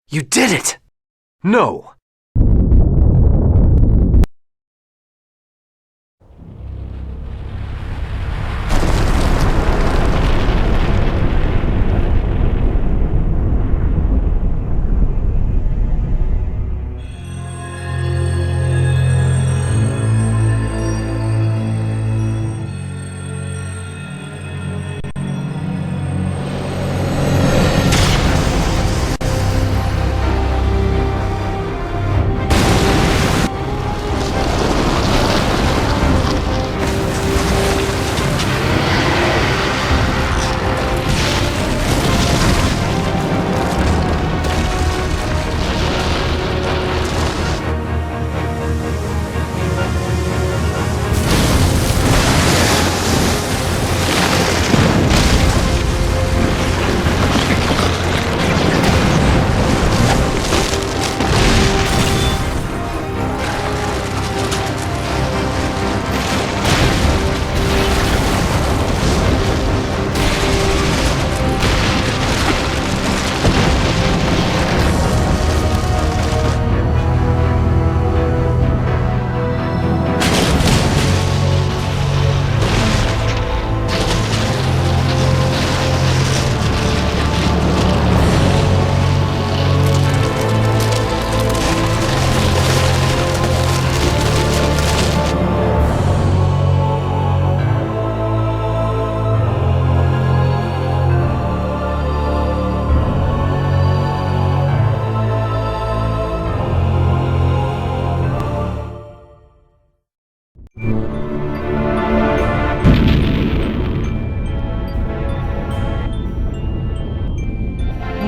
You did it! No!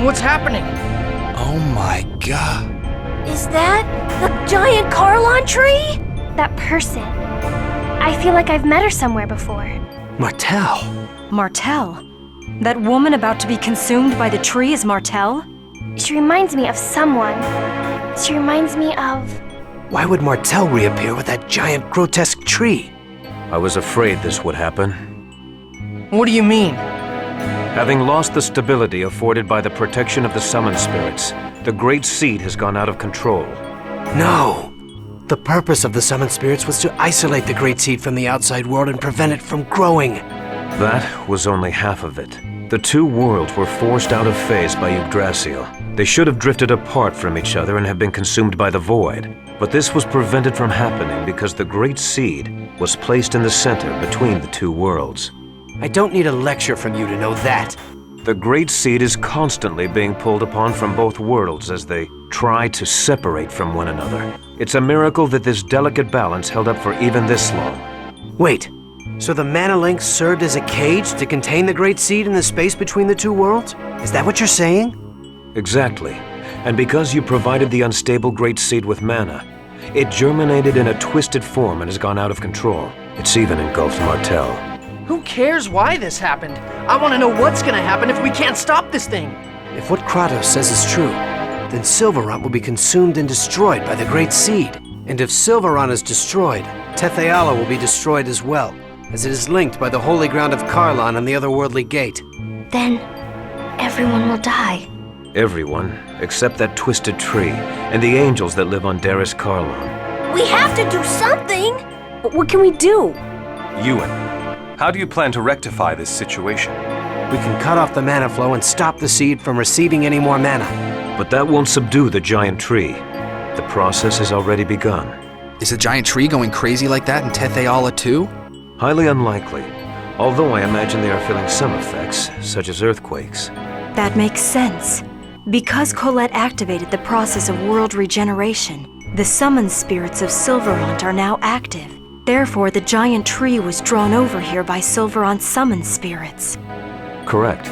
What's happening? Oh my god. Is that the giant Carlon tree? That person. I feel like I've met her somewhere before. Martel! Martel? That woman about to be consumed by the tree is Martel? She reminds me of someone. She reminds me of... Why would Martel reappear with that giant, grotesque tree? I was afraid this would happen. What do you mean? Having lost the stability afforded by the protection of the Summon Spirits, the Great Seed has gone out of control. No! The purpose of the Summon Spirits was to isolate the Great Seed from the outside world and prevent it from growing. That was only half of it. The two worlds were forced out of phase by Yggdrasil. They should have drifted apart from each other and have been consumed by the Void. But this was prevented from happening because the Great Seed was placed in the center between the two worlds. I don't need a lecture from you to know that. The Great Seed is constantly being pulled upon from both worlds as they try to separate from one another. It's a miracle that this delicate balance held up for even this long. Wait, so the Mana Link served as a cage to contain the Great Seed in the space between the two worlds? Is that what you're saying? Exactly. And because you provided the unstable Great Seed with mana, it germinated in a twisted form and has gone out of control. It's even engulfed Martel. Who cares why this happened? I want to know what's gonna happen if we can't stop this thing. If what Kratos says is true, then Sylvarant will be consumed and destroyed by the Great Seed. And if Sylvarant is destroyed, Tetheala will be destroyed as well, as it is linked by the holy ground of Carlon and the otherworldly gate. Then everyone will die. Everyone, except that twisted tree and the angels that live on Daris Carlon. We have to do something! But what can we do? Ewan, how do you plan to rectify this situation? We can cut off the mana flow and stop the seed from receiving any more mana. But that won't subdue the giant tree. The process has already begun. Is the giant tree going crazy like that in Tetheala too? Highly unlikely, although I imagine they are feeling some effects, such as earthquakes. That makes sense. Because Colette activated the process of world regeneration, the Summon Spirits of Sylvarant are now active. Therefore, the giant tree was drawn over here by Sylvarant's Summon Spirits. Correct.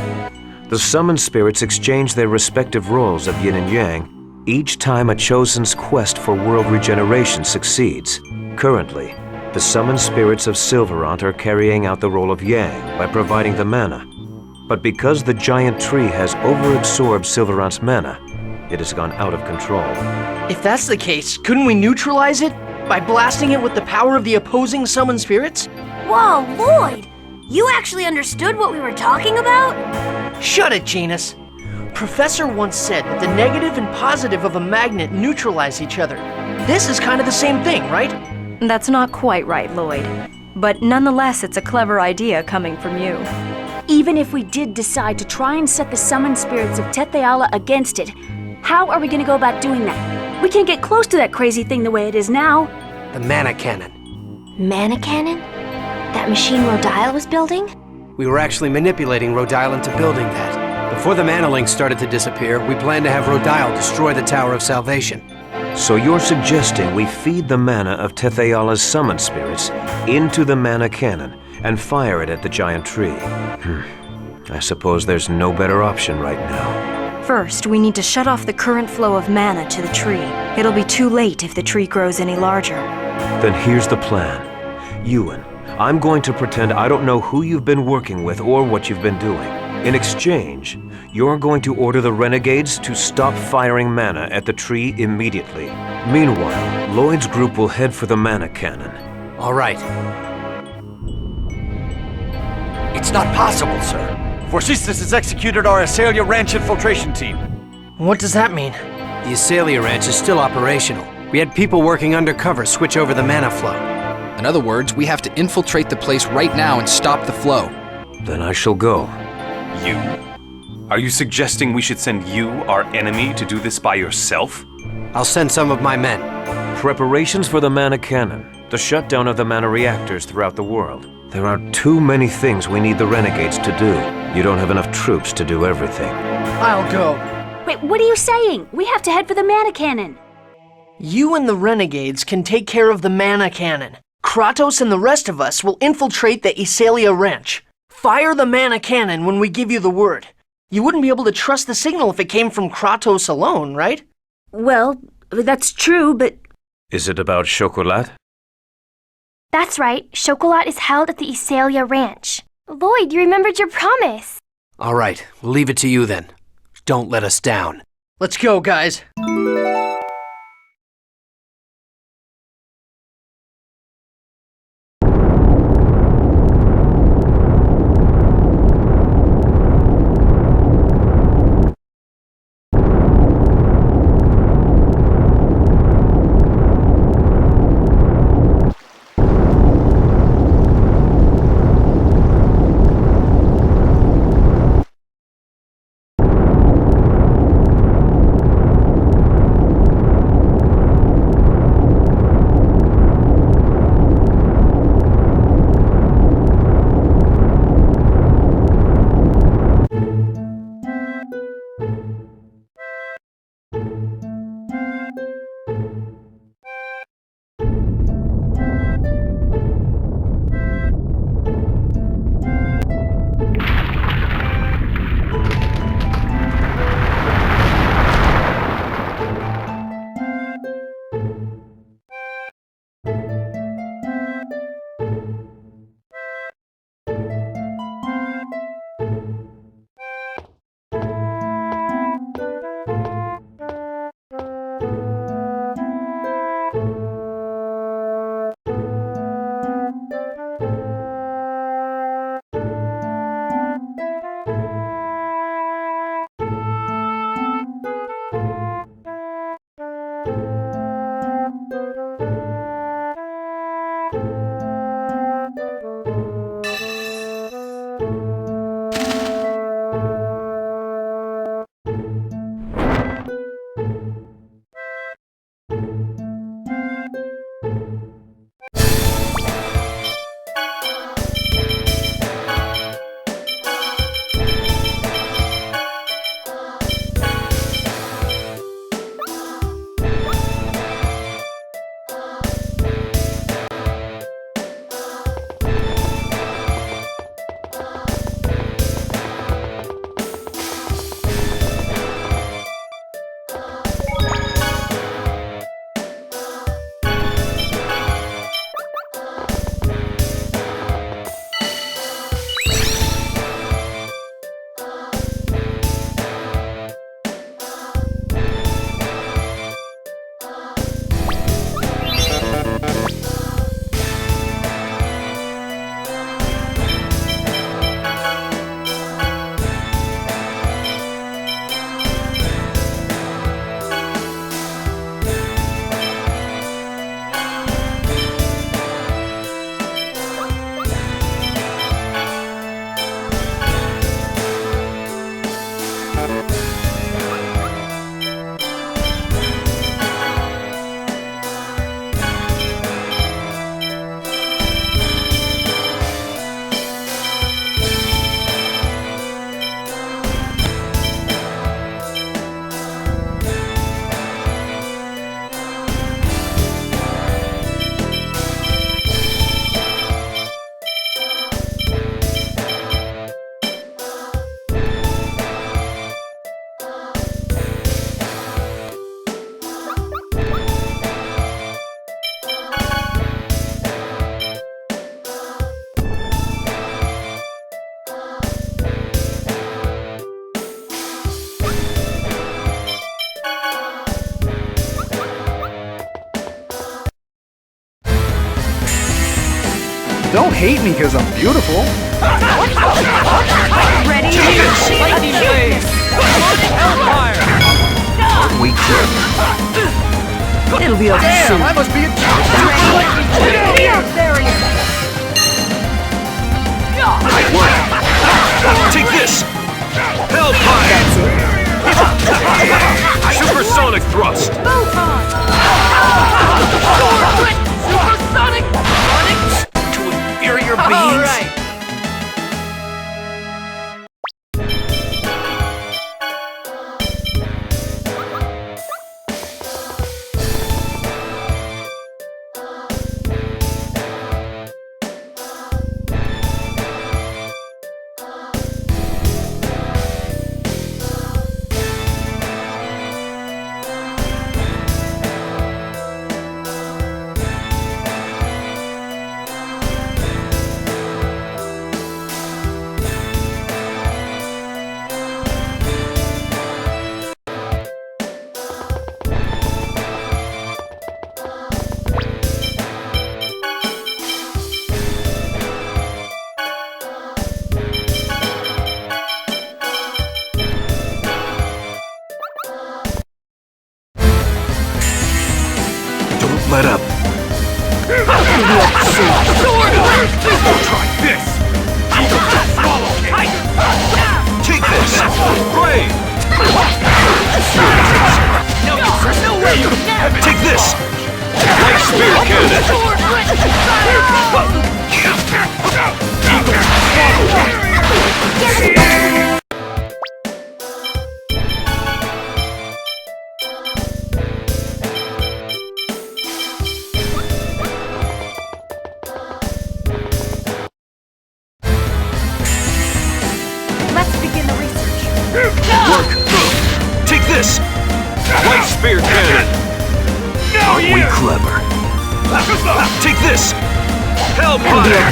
The Summon Spirits exchange their respective roles of yin and yang each time a chosen's quest for world regeneration succeeds. Currently, the Summon Spirits of Sylvarant are carrying out the role of yang by providing the mana. But because the giant tree has overabsorbed Sylvarant's mana, it has gone out of control. If that's the case, couldn't we neutralize it by blasting it with the power of the opposing Summon Spirits? Whoa, Lloyd! You actually understood what we were talking about? Shut it, Genis. Professor once said that the negative and positive of a magnet neutralize each other. This is kind of the same thing, right? That's not quite right, Lloyd. But nonetheless, it's a clever idea coming from you. Even if we did decide to try and set the Summon Spirits of Tetheala against it, how are we going to go about doing that? We can't get close to that crazy thing the way it is now. The mana cannon. Mana cannon? That machine Rodile was building? We were actually manipulating Rodile into building that. Before the mana links started to disappear, we planned to have Rodile destroy the Tower of Salvation. So you're suggesting we feed the mana of Tetheala's Summon Spirits into the mana cannon and fire it at the giant tree. I suppose there's no better option right now. First, we need to shut off the current flow of mana to the tree. It'll be too late if the tree grows any larger. Then here's the plan. Ewan, I'm going to pretend I don't know who you've been working with or what you've been doing. In exchange, you're going to order the renegades to stop firing mana at the tree immediately. Meanwhile, Lloyd's group will head for the mana cannon. All right. It's not possible, sir. Forcistus has executed our Asalia Ranch infiltration team. What does that mean? The Asalia Ranch is still operational. We had people working undercover switch over the mana flow. In other words, we have to infiltrate the place right now and stop the flow. Then I shall go. You? Are you suggesting we should send you, our enemy, to do this by yourself? I'll send some of my men. Preparations for the mana cannon, the shutdown of the mana reactors throughout the world. There are too many things we need the renegades to do. You don't have enough troops to do everything. I'll go. Wait, what are you saying? We have to head for the mana cannon. You and the renegades can take care of the mana cannon. Kratos and the rest of us will infiltrate the Asalia Ranch. Fire the mana cannon when we give you the word. You wouldn't be able to trust the signal if it came from Kratos alone, right? Well, that's true, but... Is it about Chocolat? That's right. Chocolat is held at the Asalia Ranch. Lloyd, you remembered your promise. All right, we'll leave it to you then. Don't let us down. Let's go, guys. Don't hate me because I'm beautiful. Ready? Lightning blaze! Hellfire! Aren't we clever? It'll be over Damn, soon. I must be a Take this! Hellfire! Supersonic thrust! Supersonic! To inferior beings? All right. Don't let up. Try this! Take this! Raine! No way! Take this! Light spear cannon! Let's begin the research. Work! Take this! Light spear cannon! Aren't we clever? Take this! Hellfire!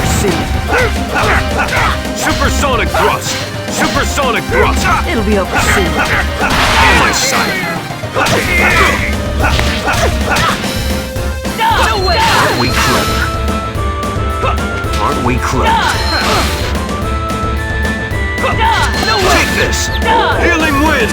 Supersonic thrust! Supersonic thrust! It'll be over soon. On my side! No way! Aren't we clever? Aren't we clever? No way! Take this! Healing wind!